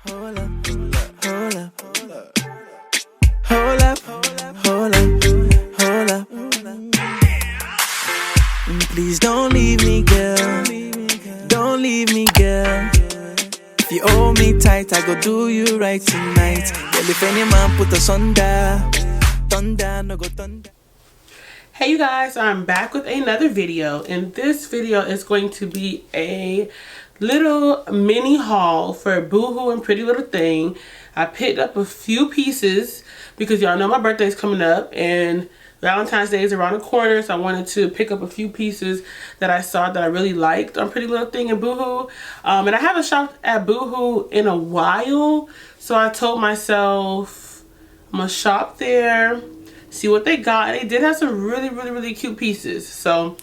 Hold up, hold up, hold up, hold up, hold up, hold up. Please don't leave me, girl. Don't leave me, girl. If you hold me tight, I go do you right tonight. Girl, if any man put us under, thunder, no go thunder. Hey you guys, I'm back with another video, and this video is going to be a little mini haul for Boohoo and Prettylittlething. I picked up a few pieces because y'all know my birthday is coming up and Valentine's Day is around the corner, so I wanted to pick up a few pieces that I saw that I really liked on Prettylittlething and Boohoo. And I haven't shopped at Boohoo in a while, so I told myself I'm gonna shop there, see what they got. They did have some really cute pieces. So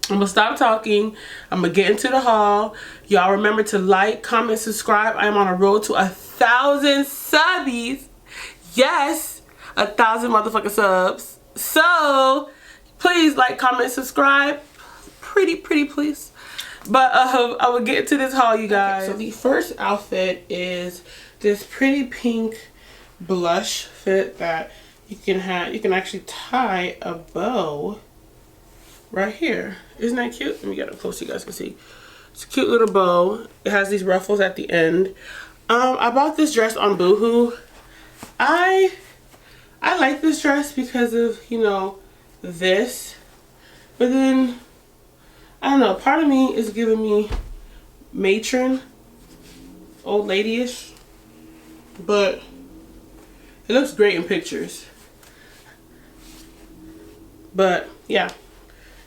I'm gonna stop talking. I'm gonna get into the haul. Y'all remember to like, comment, subscribe. I am on a road to 1,000 subbies. Yes, 1,000 motherfucking subs. So please like, comment, subscribe. Pretty please. But I will get into this haul, you guys. Okay, so the first outfit is this pretty pink blush fit that you can actually tie a bow right here. Isn't that cute? Let me get up close so you guys can see. It's a cute little bow. It has these ruffles at the end. I bought this dress on Boohoo. I like this dress because of, you know, this. But then, I don't know, part of me is giving me matron, old lady-ish. But it looks great in pictures. But yeah,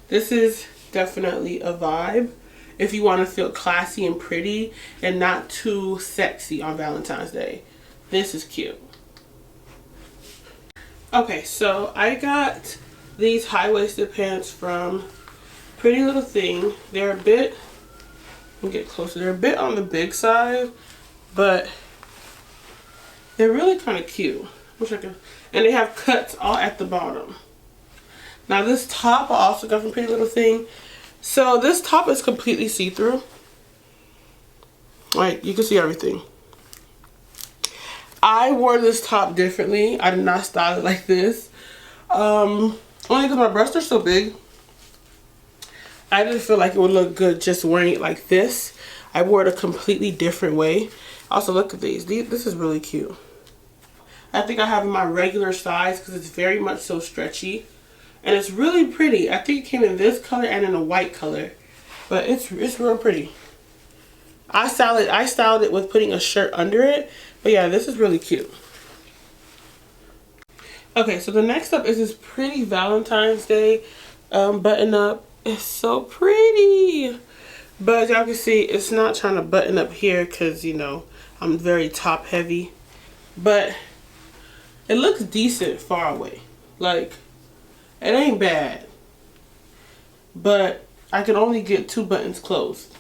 this is definitely a vibe if you want to feel classy and pretty and not too sexy on Valentine's Day. This is cute. Okay, so I got these high-waisted pants from Prettylittlething. They're a bit, let me get closer, they're a bit on the big side, but they're really kind of cute. Wish I could. And they have cuts all at the bottom. Now this top I also got from Prettylittlething. So this top is completely see-through. Like, you can see everything. I wore this top differently. I did not style it like this. Only because my breasts are so big. I didn't feel like it would look good just wearing it like this. I wore it a completely different way. Also, look at these. This is really cute. I think I have my regular size because it's very much so stretchy. And it's really pretty. I think it came in this color and in a white color. But it's real pretty. I styled it with putting a shirt under it. But yeah, this is really cute. Okay, so the next up is this pretty Valentine's Day button up. It's so pretty. But as y'all can see, it's not trying to button up here because, you know, I'm very top heavy. But it looks decent far away. Like, it ain't bad. But I can only get 2 buttons closed.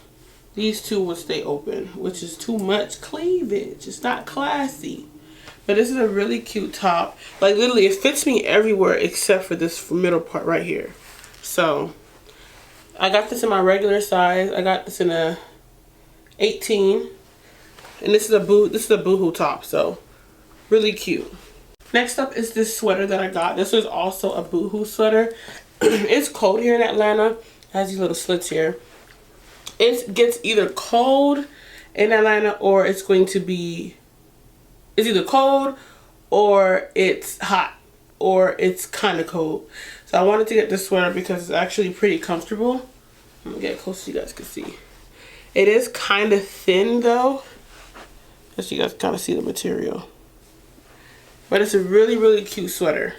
These 2 will stay open, which is too much cleavage. It's not classy. But this is a really cute top. Like, literally, it fits me everywhere except for this middle part right here. So, I got this in my regular size. I got this in a 18. And this is a Boohoo top, so really cute. Next up is this sweater that I got. This is also a Boohoo sweater. It's cold here in Atlanta. It has these little slits here. It gets either cold in Atlanta or it's going to be, it's either cold or it's hot or it's kind of cold. So I wanted to get this sweater because it's actually pretty comfortable. I'm going to get close so you guys can see. It is kind of thin though, just so you guys kind of see the material. But it's a really cute sweater.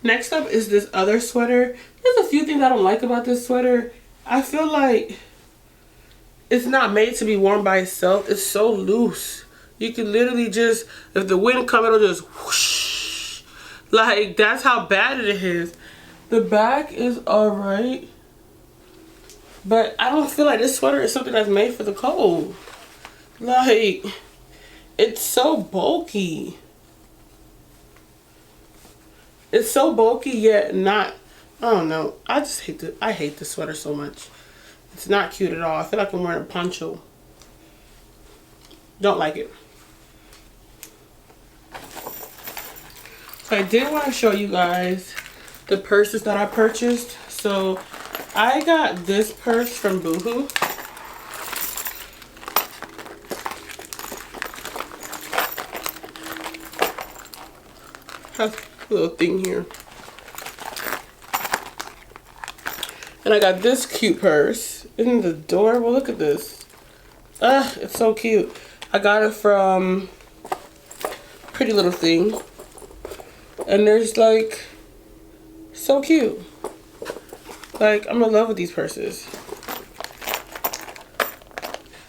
Next up is this other sweater. There's a few things I don't like about this sweater. I feel like it's not made to be worn by itself. It's so loose. You can literally just, if the wind comes, it'll just whoosh. Like, that's how bad it is. The back is alright. But I don't feel like this sweater is something that's made for the cold. Like, it's so bulky. It's so bulky yet not, I don't know. I hate the sweater so much. It's not cute at all. I feel like I'm wearing a poncho. Don't like it. So I did want to show you guys the purses that I purchased. So I got this purse from Boohoo. Has a little thing here. And I got this cute purse. Isn't it adorable? Look at this. Ugh, it's so cute. I got it from Prettylittlething. And there's like, so cute. Like, I'm in love with these purses.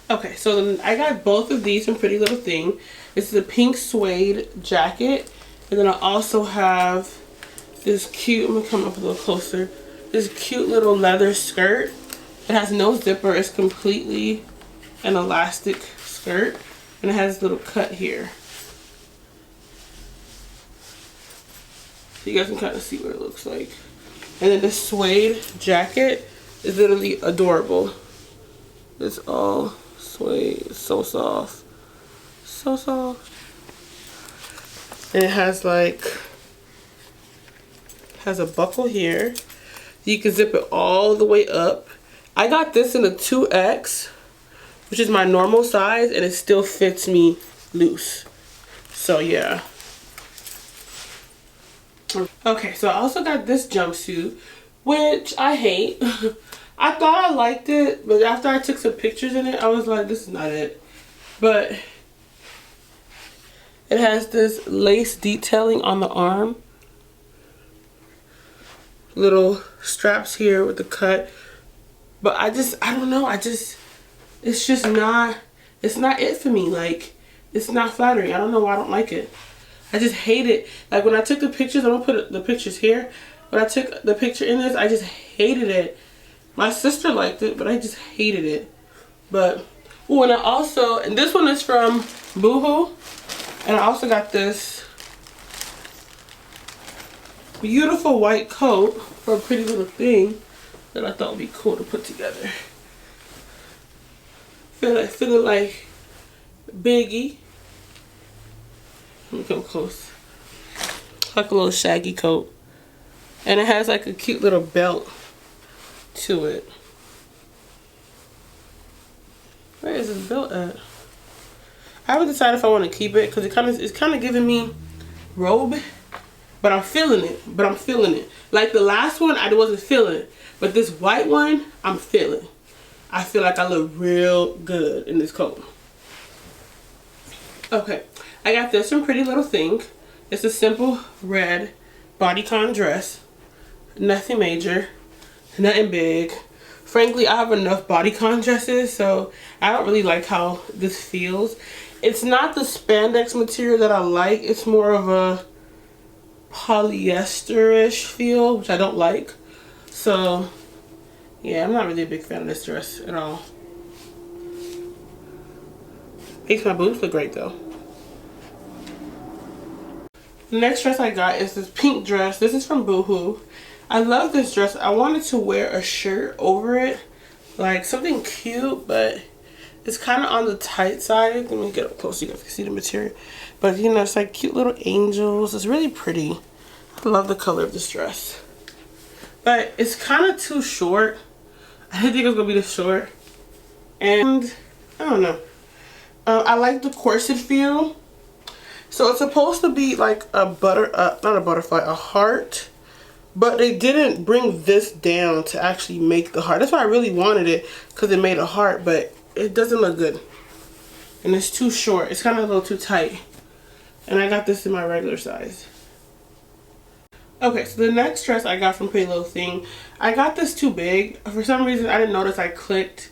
Okay, so then I got both of these from Prettylittlething. This is a pink suede jacket. And then I also have this cute, I'm gonna come up a little closer. This cute little leather skirt. It has no zipper. It's completely an elastic skirt. And it has a little cut here. So you guys can kind of see what it looks like. And then the suede jacket is literally adorable. It's all suede. It's so soft. So soft. And it has like, has a buckle here. You can zip it all the way up. I got this in a 2X, which is my normal size, and it still fits me loose. So yeah. Okay, so I also got this jumpsuit, which I hate. I thought I liked it, but after I took some pictures in it, I was like, this is not it. But it has this lace detailing on the arm. Little straps here with the cut. But I don't know, it's just not, it's not it for me. Like, it's not flattering. I don't know why I don't like it. I just hate it. Like, when I took the pictures, I'm gonna put the pictures here. When I took the picture in this, I just hated it. My sister liked it, but I just hated it. But, oh, and I also, and this one is from Boohoo. And I also got this beautiful white coat for a Prettylittlething that I thought would be cool to put together. Feeling like Biggie. Let me come close. Like a little shaggy coat. And it has like a cute little belt to it. Where is this belt at? I haven't decided if I want to keep it because it's kind of giving me robe. But I'm feeling it. Like the last one, I wasn't feeling it. But this white one, I'm feeling. I feel like I look real good in this coat. Okay, I got this from Prettylittlething. It's a simple red bodycon dress. Nothing major, nothing big. Frankly, I have enough bodycon dresses, so I don't really like how this feels. It's not the spandex material that I like. It's more of a polyester-ish feel, which I don't like. So yeah, I'm not really a big fan of this dress at all. Makes my boobs look great though. The next dress I got is this pink dress. This is from Boohoo. I love this dress. I wanted to wear a shirt over it, like something cute, but it's kind of on the tight side. Let me get up close so you guys can see the material. But you know, it's like cute little angels. It's really pretty. I love the color of this dress. But it's kind of too short. I didn't think it was going to be this short. And I don't know. I like the corset feel. So it's supposed to be like a not a butterfly, a heart. But they didn't bring this down to actually make the heart. That's why I really wanted it, because it made a heart, but it doesn't look good. And it's too short. It's kind of a little too tight. And I got this in my regular size. Okay, so the next dress I got from Prettylittlething, I got this too big. For some reason, I didn't notice I clicked.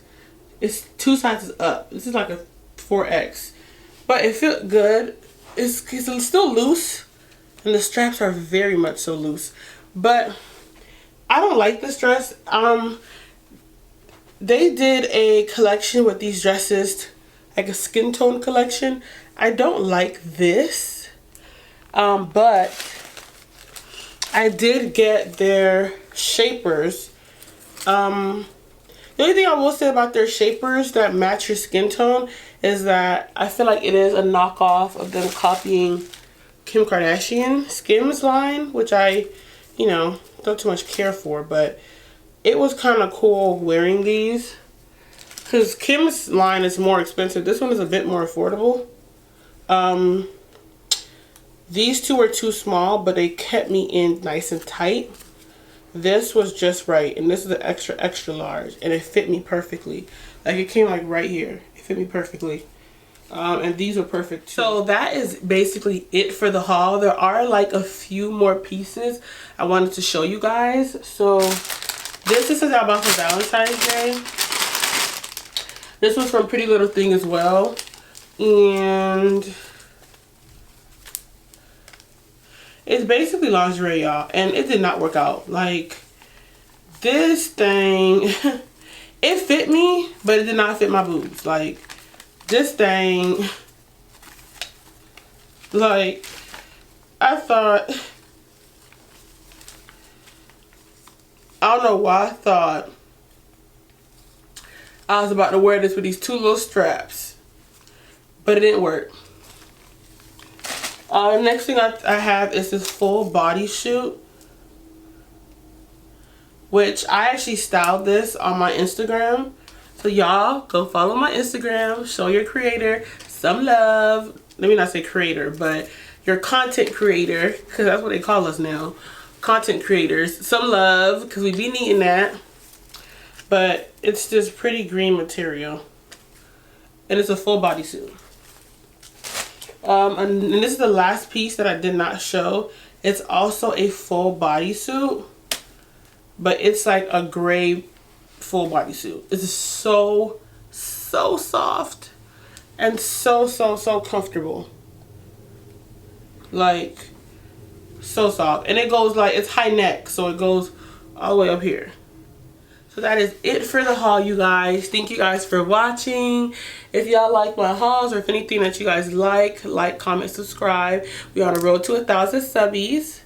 It's 2 sizes up. This is like a 4X. But it fit good. It's still loose. And the straps are very much so loose. But I don't like this dress. They did a collection with these dresses, like a skin tone collection. I don't like this. But I did get their shapers. There's The only thing I will say about their shapers that match your skin tone is that I feel like it is a knockoff of them copying Kim Kardashian Skims line, which I, you know, don't too much care for, but it was kind of cool wearing these because Kim's line is more expensive. This one is a bit more affordable. These two were too small, but they kept me in nice and tight. This was just right, and this is an extra, extra large, and it fit me perfectly. Like, it came like right here. It fit me perfectly. And these were perfect too. So that is basically it for the haul. There are like a few more pieces I wanted to show you guys. So this is I bought for Valentine's Day. This was from Prettylittlething as well. And it's basically lingerie, y'all, and it did not work out. Like, this thing, it fit me, but it did not fit my boobs. Like, this thing, like, I thought, I don't know why I thought I was about to wear this with these two little straps, but it didn't work. Next thing I have is this full bodysuit, which I actually styled this on my Instagram. So y'all go follow my Instagram, show your creator some love. Let me not say creator, but your content creator, because that's what they call us now, content creators, some love, because we be needing that. But it's this pretty green material, and it's a full bodysuit. And this is the last piece that I did not show. It's also a full bodysuit, but it's like a gray full bodysuit. It's so soft and so comfortable. Like, so soft. And it goes like, it's high neck, so it goes all the way up here. So that is it for the haul, you guys. Thank you guys for watching. If y'all like my hauls, or if anything that you guys like, comment, subscribe. We're on the road to 1,000 subbies.